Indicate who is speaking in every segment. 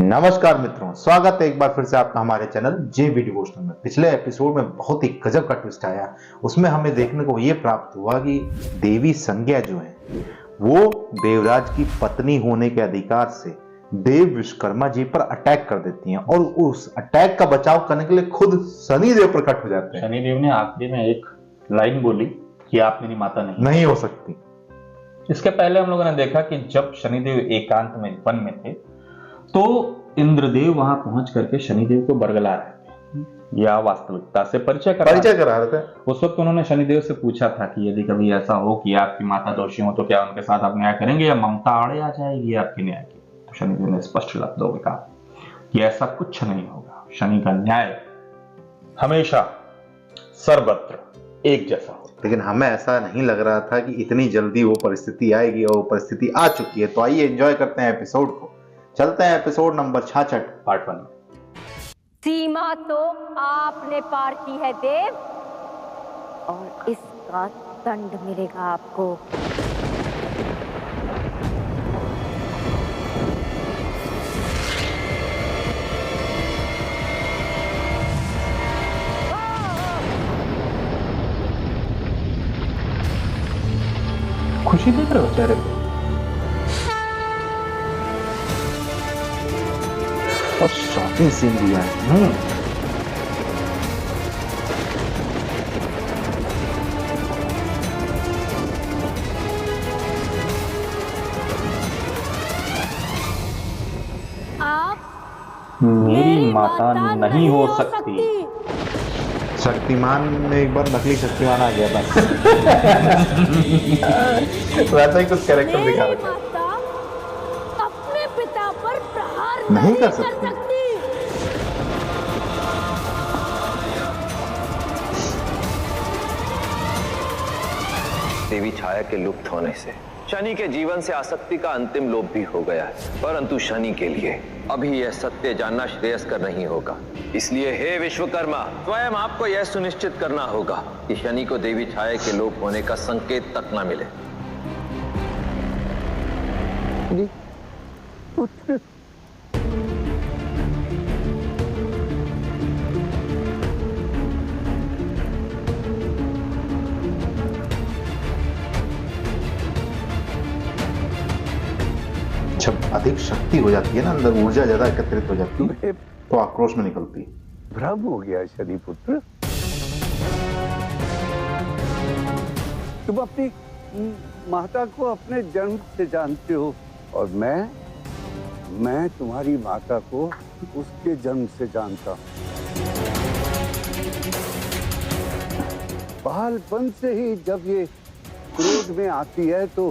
Speaker 1: नमस्कार मित्रों, स्वागत है एक बार फिर से आपका हमारे चैनल जे बी डिवोशनल में। पिछले एपिसोड में बहुत ही गजब का ट्विस्ट आया। उसमें हमें देखने को ये प्राप्त हुआ कि देवी संज्ञा जो है वो देवराज की पत्नी होने के अधिकार से देव विश्वकर्मा जी पर अटैक कर देती हैं और उस अटैक का बचाव करने के लिए खुद शनिदेव प्रकट हो जाते हैं।
Speaker 2: शनिदेव ने आखिरी में एक लाइन बोली कि आप मेरी माता
Speaker 1: नहीं हो सकती।
Speaker 2: इसके पहले हम लोगों ने देखा कि जब शनिदेव एकांत में वन में थे तो इंद्रदेव वहां पहुंच करके शनिदेव को बरगला रहे थे या वास्तविकता से परिचय करा
Speaker 1: रहे थे।
Speaker 2: उस वक्त उन्होंने शनिदेव से पूछा था कि यदि कभी ऐसा हो कि आपकी माता दोषी हो तो क्या उनके साथ आप न्याय करेंगे या ममता आड़े आ जाएगी आपके न्याय की। तो शनिदेव ने स्पष्ट शब्दों में कहा कि ऐसा कुछ नहीं होगा, शनि का न्याय हमेशा सर्वत्र एक जैसा हो।
Speaker 1: लेकिन हमें ऐसा नहीं लग रहा था कि इतनी जल्दी वो परिस्थिति आएगी और वो परिस्थिति आ चुकी है। तो आइए एंजॉय करते हैं एपिसोड को। चलते हैं एपिसोड नंबर 66 पार्ट 1 में।
Speaker 3: सीमा तो आपने पार की है देव, और इसका दंड मिलेगा आपको।
Speaker 2: खुशी देख रहे हो चेहरे पे?
Speaker 1: और शॉकिंग सीन दिया है।
Speaker 3: आप
Speaker 2: मेरी माता नहीं हो सकती।
Speaker 1: शक्तिमान में एक बार नकली शक्तिमान आ गया था। वैसा ही कुछ कैरेक्टर दिखा रखा है।
Speaker 3: अपने पिता पर प्रहार
Speaker 1: नहीं कर सकती।
Speaker 4: देवी छाया के लुप्त होने से शनि के जीवन से आसक्ति का अंतिम लोप भी हो गया है, परंतु शनि के लिए अभी यह सत्य जानना श्रेयस्कर नहीं होगा। इसलिए हे विश्वकर्मा, स्वयं आपको यह सुनिश्चित करना होगा कि शनि को देवी छाया के लोप होने का संकेत तक न मिले।
Speaker 1: जब अधिक शक्ति हो जाती है ना, अंदर ऊर्जा ज्यादा एकत्रित हो जाती है तो आक्रोश में निकलती है।
Speaker 5: भ्रम हो गया शनि पुत्र। तुम अपनी माता को अपने जन्म से जानते हो और मैं तुम्हारी माता को उसके जन्म से जानता हूं। बालपन से ही जब ये क्रोध में आती है तो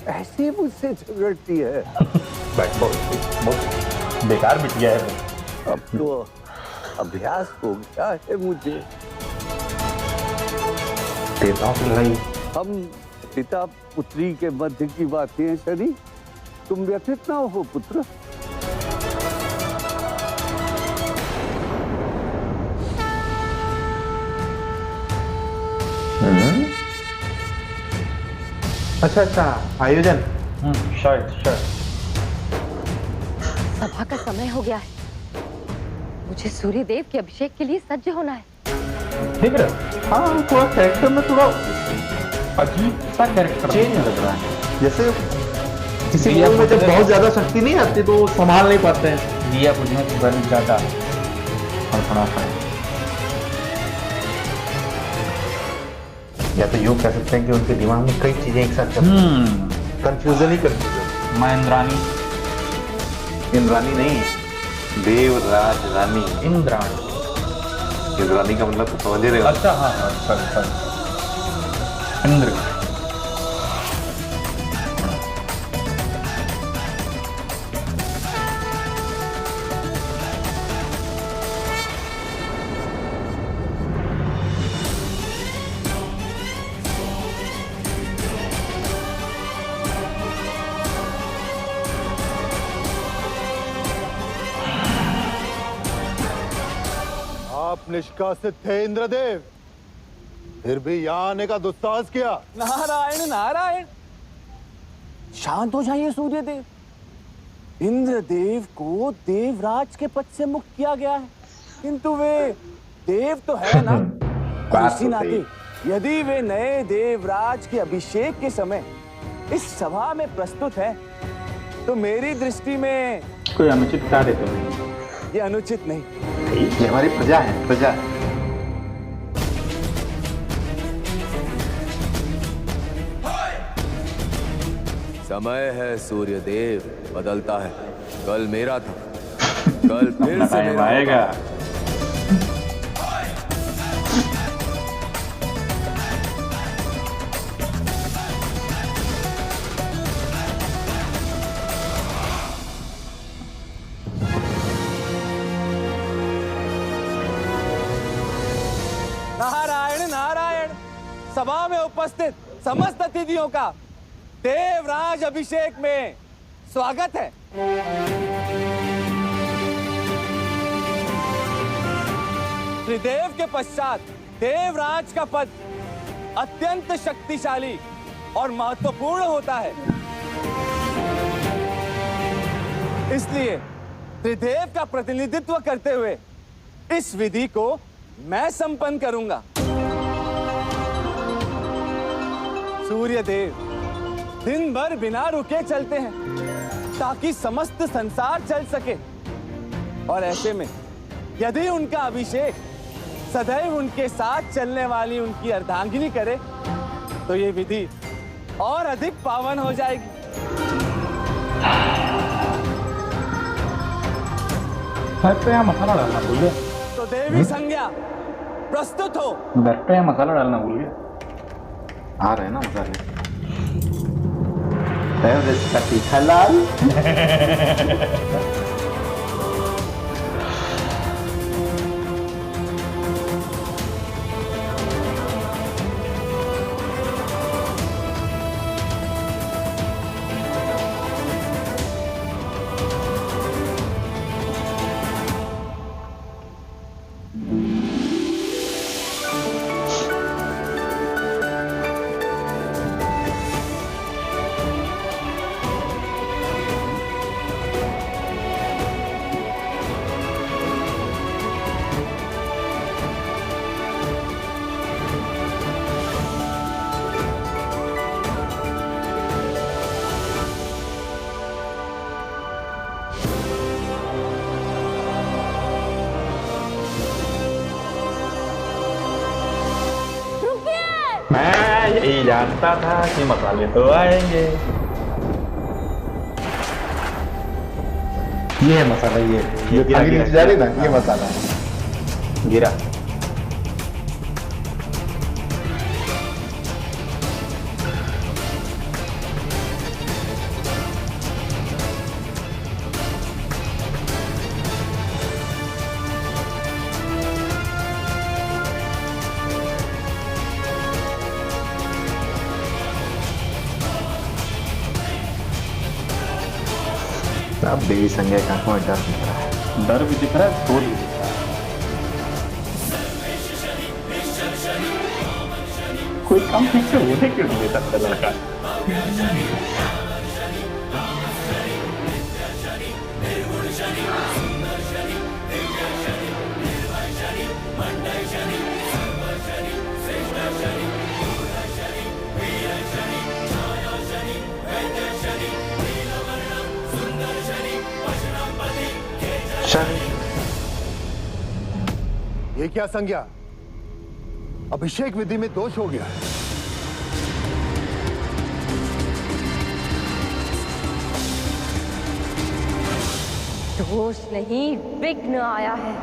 Speaker 5: ऐसे मुझसे झगड़ती है।
Speaker 2: बहुत बेकार बिटिया है।
Speaker 5: अब तो अभ्यास हो गया है मुझे।
Speaker 1: देवताओं की लड़ाई।
Speaker 5: हम पिता पुत्री के मध्य की बातें हैं शनि, तुम व्यथित ना हो पुत्र।
Speaker 1: अच्छा आयोजन।
Speaker 2: शायद
Speaker 3: सभा का समय हो गया है, मुझे सूर्य देव के अभिषेक के लिए सज्ज होना है।
Speaker 2: ठीक है। हाँ, थोड़ा कैरेक्टर में थोड़ा अजीब सा कैरेक्टर
Speaker 1: चेंज लग रहा है। जैसे किसी लोग में जब बहुत ज्यादा शक्ति नहीं आती तो संभाल नहीं पाते हैं।
Speaker 2: दिया बुझने की बार ज्यादा फड़फड़ाता है।
Speaker 1: या तो यूं कह सकते हैं कि उनके दिमाग में कई चीजें एक साथ चलती हैं। कंफ्यूजन ही कंफ्यूजन।
Speaker 2: मैं इंद्रानी
Speaker 1: नहीं, देवराज रानी।
Speaker 2: इंद्राणी
Speaker 1: का मतलब तो समझ रहे हो।
Speaker 2: अच्छा हाँ सॉरी इंद्र।
Speaker 6: आप निष्कासित थे इंद्रदेव, फिर भी यहाँ आने का दुस्साहस किया।
Speaker 7: नारायण नारायण, शांत हो जाइए सूर्यदेव। इंद्रदेव को देवराज के पद से मुक्त किया गया है, किंतु वे देव तो है ना। और इसी नाते यदि वे नए देवराज के अभिषेक के समय इस सभा में प्रस्तुत है, तो मेरी दृष्टि में
Speaker 2: कोई अनुचित कार्य तो नहीं।
Speaker 7: ये अनुचित नहीं।
Speaker 1: ये हमारी प्रजा है, प्रजा है।
Speaker 8: समय है सूर्य देव, बदलता है। कल मेरा था, कल फिर से
Speaker 2: टाइम
Speaker 8: मेरा
Speaker 2: आएगा।
Speaker 7: नारायण नारायण। सभा में उपस्थित समस्त अतिथियों का देवराज अभिषेक में स्वागत है। त्रिदेव के पश्चात देवराज का पद अत्यंत शक्तिशाली और महत्वपूर्ण होता है। इसलिए त्रिदेव का प्रतिनिधित्व करते हुए इस विधि को मैं संपन्न करूंगा। सूर्य देव दिन भर बिना रुके चलते हैं ताकि समस्त संसार चल सके, और ऐसे में यदि उनका अभिषेक सदैव उनके साथ चलने वाली उनकी अर्धांगिनी करे, तो ये विधि और अधिक पावन हो जाएगी।
Speaker 2: तो यहाँ मसाला डालना भूल गया।
Speaker 7: तो देवी संज्ञा प्रस्तुत हो।
Speaker 2: बैठ पे यहाँ मसाला डालना भूल गया।
Speaker 1: आ रहे हैं ना मसाले। इसका तीखा लाल।
Speaker 2: मैं यही जानता था कि मसाले तो आएंगे।
Speaker 1: ये है मसाला, ये
Speaker 2: गिरा
Speaker 1: जा रही ना, ये मसाला है।
Speaker 2: गिरा।
Speaker 1: अब देवी संज्ञा की आंखों में डर दिख रहा है।
Speaker 2: डर भी दिख रहा है, क्रोध भी दिख रहा है। कोई काम ठीक से होने क्यों नहीं देता लड़का?
Speaker 6: ये क्या संज्ञा? अभिषेक विधि में दोष हो गया है।
Speaker 3: दोष नहीं, विघ्न आया है।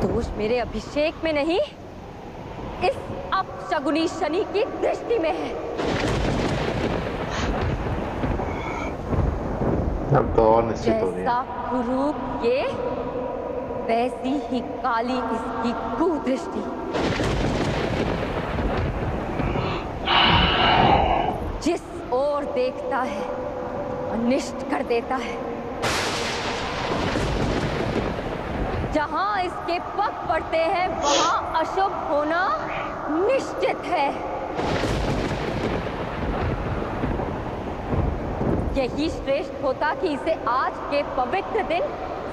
Speaker 3: दोष मेरे अभिषेक में नहीं, इस अपशगुनी शनि की दृष्टि में है।
Speaker 1: अब तो और निश्चित हो
Speaker 3: जैसा कुरूप ये, वैसी ही काली इसकी कुदृष्टि। जिस ओर देखता है अनिष्ट कर देता है। जहां इसके पग पड़ते हैं वहां अशुभ होना निश्चित है। यही श्रेष्ठ होता कि इसे आज के पवित्र दिन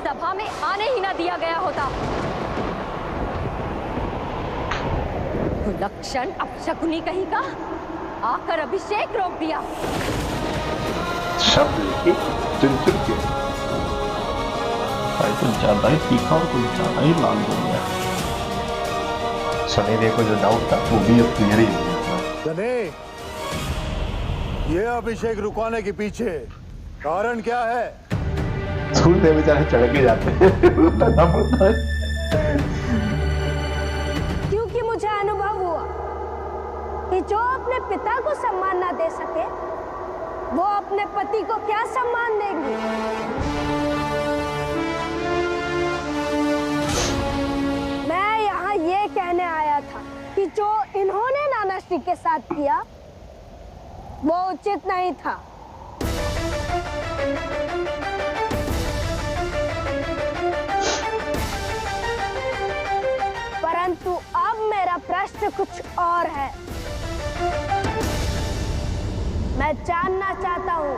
Speaker 3: सभा में आने ही ना दिया गया होता। लक्षण अपशकुनी कहीं का आकर अभिषेक रोक दिया।
Speaker 1: शब्द लिखे चुन चुन के।
Speaker 2: भाई कुछ ज्यादा ही तीखा और कुछ ज्यादा ही लाल हो गया।
Speaker 1: शनिदेव को जो डाउट था वो भी अब क्लियर ही हो गया।
Speaker 6: शनि, ये अभिषेक रुकवाने के पीछे कारण क्या है?
Speaker 1: सूर्यदेव बेचारे चढ़ के जाते हैं।
Speaker 9: क्योंकि मुझे अनुभव हुआ कि जो अपने पिता को सम्मान ना दे सके वो अपने पति को क्या सम्मान देंगी। मैं यहाँ ये कहने आया था कि जो इन्होंने नानाश्री के साथ किया वो उचित नहीं था। परंतु अब मेरा प्रश्न कुछ और है। मैं जानना चाहता हूँ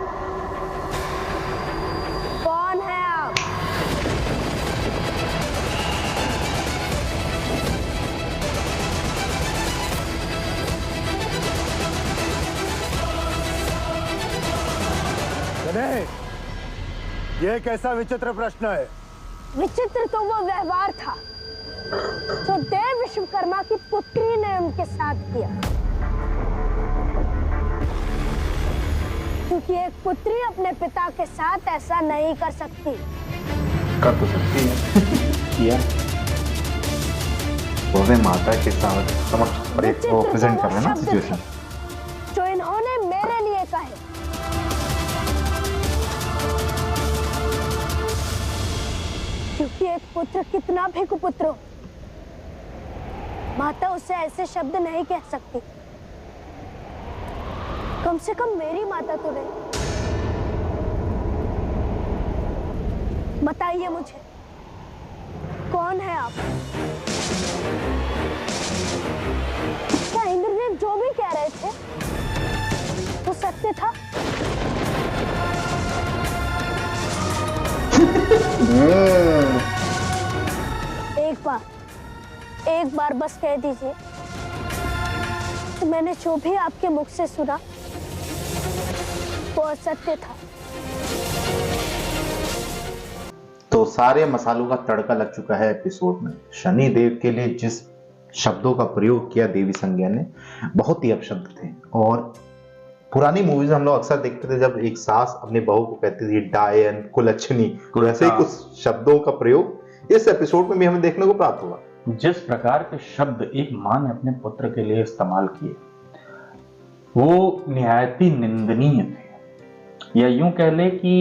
Speaker 9: कौन है आप?
Speaker 6: शनि, ये कैसा विचित्र प्रश्न है?
Speaker 9: विचित्र तो वो व्यवहार था जो देव विश्वकर्मा की पुत्री ने उनके साथ किया, क्योंकि एक पुत्री अपने पिता के साथ ऐसा नहीं कर सकती।
Speaker 1: कर तो सकती है। किया वो भी माता के साथ समक्ष प्रेजेंट कर रहे हैं ना सिचुएशन
Speaker 9: जो इन्होंने मेरे लिए कहे। क्योंकि एक पुत्र कितना भी कुपुत्र हो, माता उसे ऐसे शब्द नहीं कह सकती। कम से कम मेरी माता तो नहीं। बताइए मुझे कौन है आप? क्या इंद्रदेव जो भी कह रहे थे वो सत्य था? एक बार बस कह दीजिए कि मैंने जो भी आपके मुख से सुना वो असत्य था।
Speaker 1: तो सारे मसालों का तड़का लग चुका है एपिसोड में। शनि देव के लिए जिस शब्दों का प्रयोग किया देवी संज्ञा ने बहुत ही अपशब्द थे। और पुरानी मूवीज हम लोग अक्सर देखते थे जब एक सास अपने बहू को कहती थी डायन, कुलच्छनी, वैसे ही कुछ शब्दों का प्रयोग इस एपिसोड में भी हमें देखने को प्राप्त हुआ।
Speaker 2: जिस प्रकार के शब्द एक मां ने अपने पुत्र के लिए इस्तेमाल किए वो निहायत ही निंदनीय थे। या यूं कह ले कि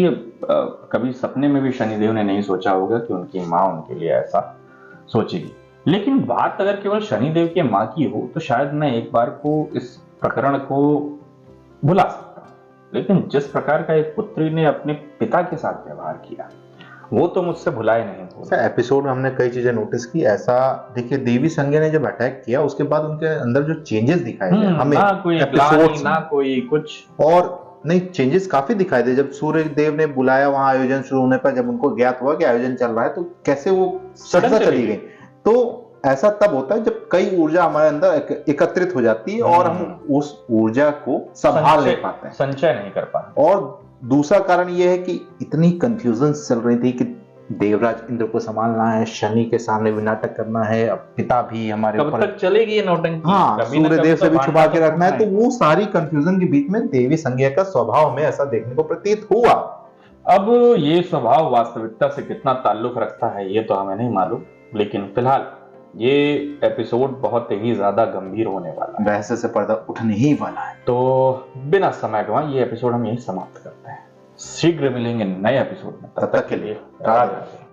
Speaker 2: कभी सपने में भी शनिदेव ने नहीं सोचा होगा कि उनकी मां उनके लिए ऐसा सोचेगी। लेकिन बात अगर केवल शनिदेव की मां की हो तो शायद मैं एक बार को इस प्रकरण को भुला सकता हूं, लेकिन जिस प्रकार का एक पुत्री ने अपने पिता के साथ व्यवहार किया वो तो मुझसे भुलाए नहीं।
Speaker 1: एपिसोड में हमने कई चीजें नोटिस की। ऐसा देखिए देवी संज्ञा ने जब अटैक किया उसके बाद उनके अंदर जो चेंजेस दिखाए गए हमें
Speaker 2: ना कोई ग्लानि, ना कोई कुछ
Speaker 1: और नहीं, चेंजेस काफी दिखाई दे। जब सूर्य देव ने बुलाया वहां आयोजन शुरू होने पर, जब उनको ज्ञात हुआ कि आयोजन चल रहा है तो कैसे वो सहसा चली गई। तो ऐसा तब होता है जब कई ऊर्जा हमारे अंदर एकत्रित हो जाती है और हम उस ऊर्जा को संभाल नहीं पाते हैं,
Speaker 2: संचय नहीं कर पाते।
Speaker 1: और दूसरा कारण यह है कि इतनी कंफ्यूजन चल रही थी कि देवराज इंद्र को संभालना है, शनि के सामने भी नाटक करना है, अब पिता भी हमारे
Speaker 2: कब तक चलेगी ये नौटंकी?
Speaker 1: हाँ, सूर्य देव से भी छुपा के रखना है। तो वो सारी कंफ्यूजन के बीच में देवी संज्ञा का स्वभाव में ऐसा देखने को प्रतीत हुआ।
Speaker 2: अब ये स्वभाव वास्तविकता से कितना ताल्लुक रखता है ये तो हमें नहीं मालूम, लेकिन फिलहाल ये एपिसोड बहुत ही ज्यादा गंभीर होने वाला है,
Speaker 1: बहस से पर्दा उठने ही वाला है।
Speaker 2: तो बिना समय गंवाए ये एपिसोड हम यही समाप्त करते हैं। शीघ्र मिलेंगे नए एपिसोड में, तब तक के लिए राधे राधे।